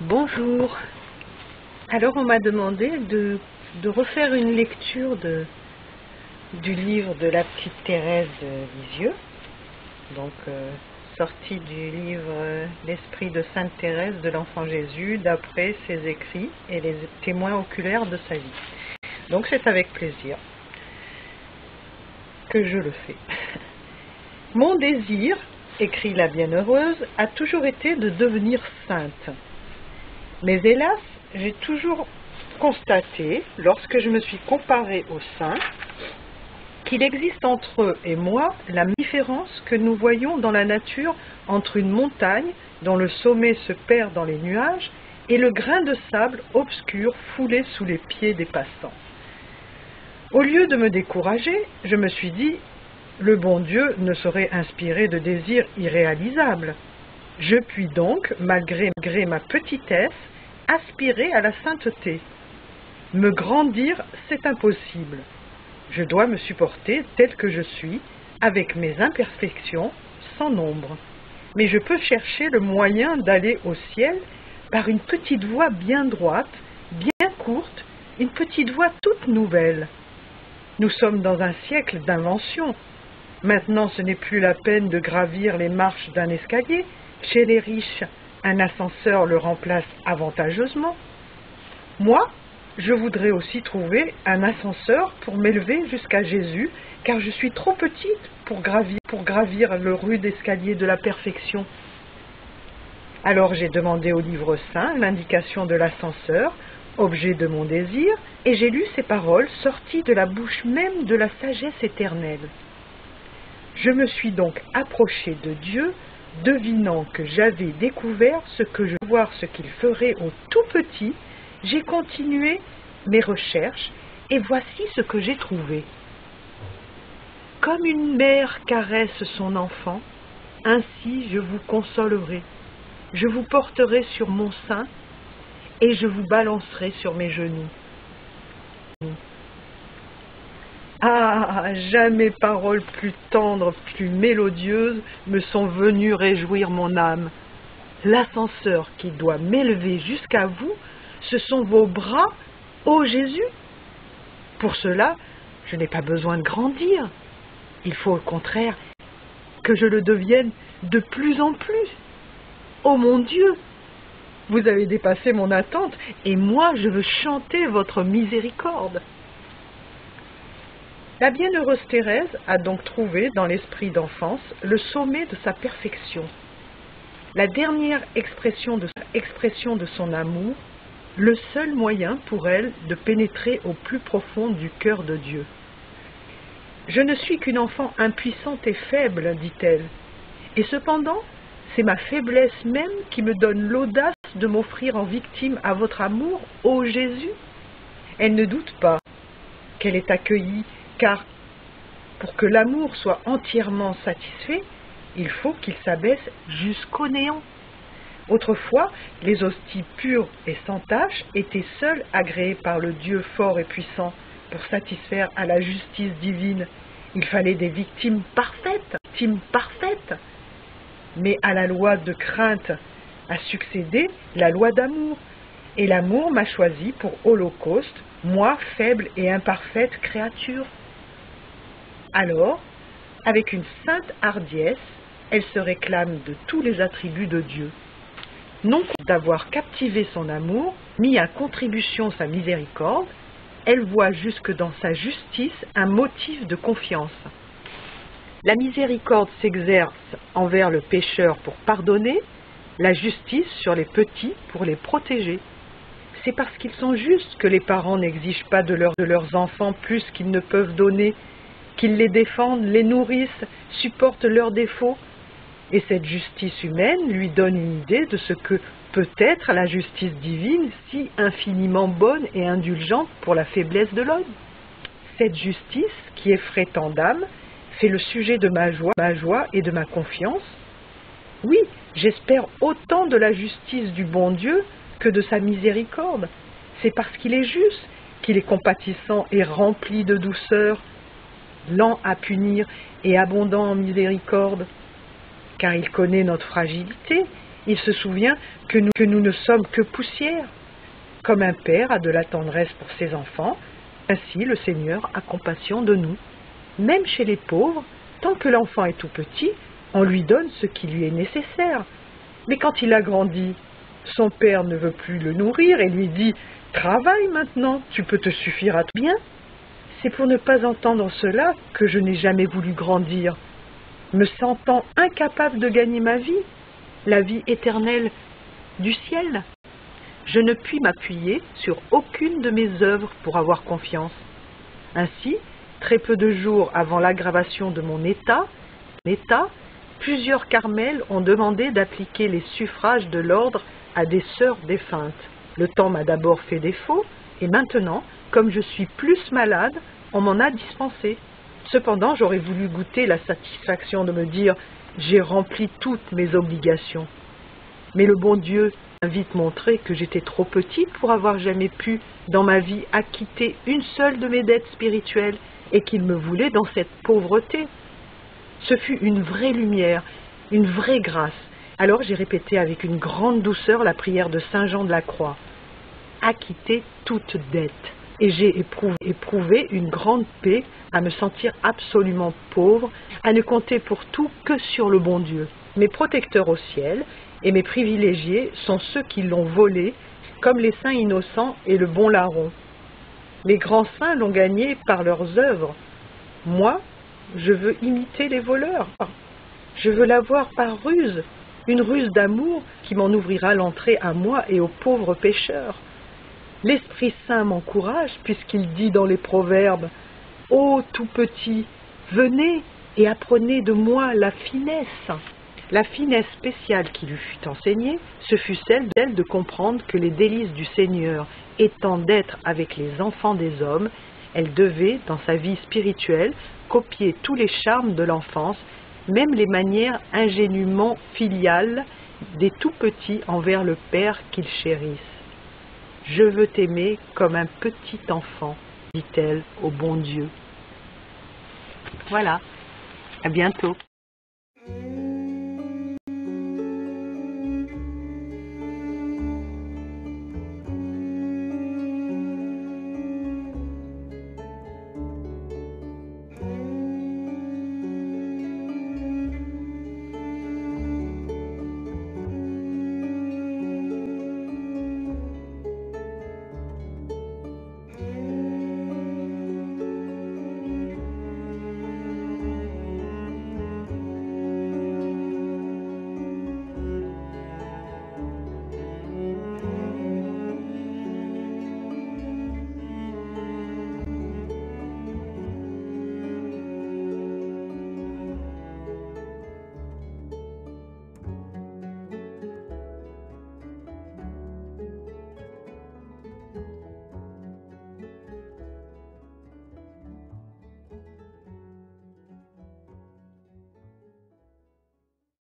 Bonjour. Alors on m'a demandé de refaire une lecture du livre de la petite Thérèse de Lisieux, donc sortie du livre L'Esprit de Sainte Thérèse de l'Enfant Jésus, d'après ses écrits et les témoins oculaires de sa vie. Donc c'est avec plaisir que je le fais. Mon désir, écrit la bienheureuse, a toujours été de devenir sainte. Mais hélas, j'ai toujours constaté, lorsque je me suis comparée aux saints, qu'il existe entre eux et moi la différence que nous voyons dans la nature entre une montagne dont le sommet se perd dans les nuages et le grain de sable obscur foulé sous les pieds des passants. Au lieu de me décourager, je me suis dit, le bon Dieu ne saurait inspirer de désirs irréalisables. Je puis donc, malgré ma petitesse, aspirer à la sainteté. Me grandir, c'est impossible. Je dois me supporter tel que je suis, avec mes imperfections, sans nombre. Mais je peux chercher le moyen d'aller au ciel par une petite voie bien droite, bien courte, une petite voie toute nouvelle. Nous sommes dans un siècle d'invention. Maintenant, ce n'est plus la peine de gravir les marches d'un escalier. Chez les riches, un ascenseur le remplace avantageusement. Moi, je voudrais aussi trouver un ascenseur pour m'élever jusqu'à Jésus, car je suis trop petite pour gravir le rude escalier de la perfection. Alors j'ai demandé au livre saint l'indication de l'ascenseur, objet de mon désir, et j'ai lu ces paroles sorties de la bouche même de la sagesse éternelle. Je me suis donc approchée de Dieu, devinant que j'avais découvert ce que je veux voir ce qu'il ferait au tout petit, j'ai continué mes recherches et voici ce que j'ai trouvé. Comme une mère caresse son enfant, ainsi je vous consolerai. Je vous porterai sur mon sein et je vous balancerai sur mes genoux. Ah, jamais paroles plus tendres, plus mélodieuses me sont venues réjouir mon âme. L'ascenseur qui doit m'élever jusqu'à vous, ce sont vos bras, ô Jésus. Pour cela, je n'ai pas besoin de grandir. Il faut au contraire que je le devienne de plus en plus. Ô mon Dieu, vous avez dépassé mon attente et moi je veux chanter votre miséricorde. La bienheureuse Thérèse a donc trouvé dans l'esprit d'enfance le sommet de sa perfection, la dernière expression de son amour, le seul moyen pour elle de pénétrer au plus profond du cœur de Dieu. Je ne suis qu'une enfant impuissante et faible, dit-elle, et cependant, c'est ma faiblesse même qui me donne l'audace de m'offrir en victime à votre amour, ô Jésus. Elle ne doute pas qu'elle est accueillie, car pour que l'amour soit entièrement satisfait, il faut qu'il s'abaisse jusqu'au néant. Autrefois, les hosties pures et sans tache étaient seules agréées par le Dieu fort et puissant pour satisfaire à la justice divine. Il fallait des victimes parfaites. Mais à la loi de crainte a succédé la loi d'amour, et l'amour m'a choisi pour holocauste, moi faible et imparfaite créature. Alors, avec une sainte hardiesse, elle se réclame de tous les attributs de Dieu. Non d'avoir captivé son amour, mis à contribution sa miséricorde, elle voit jusque dans sa justice un motif de confiance. La miséricorde s'exerce envers le pécheur pour pardonner, la justice sur les petits pour les protéger. C'est parce qu'ils sont justes que les parents n'exigent pas de leurs enfants plus qu'ils ne peuvent donner, qu'ils les défendent, les nourrissent, supportent leurs défauts. Et cette justice humaine lui donne une idée de ce que peut être la justice divine, si infiniment bonne et indulgente pour la faiblesse de l'homme. Cette justice, qui effraie tant d'âmes, fait le sujet de ma joie et de ma confiance. Oui, j'espère autant de la justice du bon Dieu que de sa miséricorde. C'est parce qu'il est juste, qu'il est compatissant et rempli de douceur, lent à punir et abondant en miséricorde. Car il connaît notre fragilité, il se souvient que nous ne sommes que poussière. Comme un père a de la tendresse pour ses enfants, ainsi le Seigneur a compassion de nous. Même chez les pauvres, tant que l'enfant est tout petit, on lui donne ce qui lui est nécessaire. Mais quand il a grandi, son père ne veut plus le nourrir et lui dit « Travaille maintenant, tu peux te suffire à tout bien ». C'est pour ne pas entendre cela que je n'ai jamais voulu grandir, me sentant incapable de gagner ma vie, la vie éternelle du ciel. Je ne puis m'appuyer sur aucune de mes œuvres pour avoir confiance. Ainsi, très peu de jours avant l'aggravation de mon état, plusieurs carmels ont demandé d'appliquer les suffrages de l'ordre à des sœurs défuntes. Le temps m'a d'abord fait défaut, et maintenant, comme je suis plus malade, on m'en a dispensé. Cependant, j'aurais voulu goûter la satisfaction de me dire « j'ai rempli toutes mes obligations ». Mais le bon Dieu m'a vite montré que j'étais trop petit pour avoir jamais pu, dans ma vie, acquitter une seule de mes dettes spirituelles, et qu'il me voulait dans cette pauvreté. Ce fut une vraie lumière, une vraie grâce. Alors j'ai répété avec une grande douceur la prière de Saint Jean de la Croix. Acquitter toute dette. Et j'ai éprouvé une grande paix à me sentir absolument pauvre, à ne compter pour tout que sur le bon Dieu. Mes protecteurs au ciel et mes privilégiés sont ceux qui l'ont volé, comme les saints innocents et le bon larron. Les grands saints l'ont gagné par leurs œuvres. Moi, je veux imiter les voleurs. Je veux l'avoir par ruse, une ruse d'amour qui m'en ouvrira l'entrée à moi et aux pauvres pécheurs. L'Esprit Saint m'encourage puisqu'il dit dans les Proverbes « Ô tout petit, venez et apprenez de moi la finesse ». La finesse spéciale qui lui fut enseignée, ce fut celle de comprendre que les délices du Seigneur étant d'être avec les enfants des hommes, elle devait, dans sa vie spirituelle, copier tous les charmes de l'enfance, même les manières ingénument filiales des tout-petits envers le Père qu'ils chérissent. « Je veux t'aimer comme un petit enfant », dit-elle au bon Dieu. Voilà, à bientôt.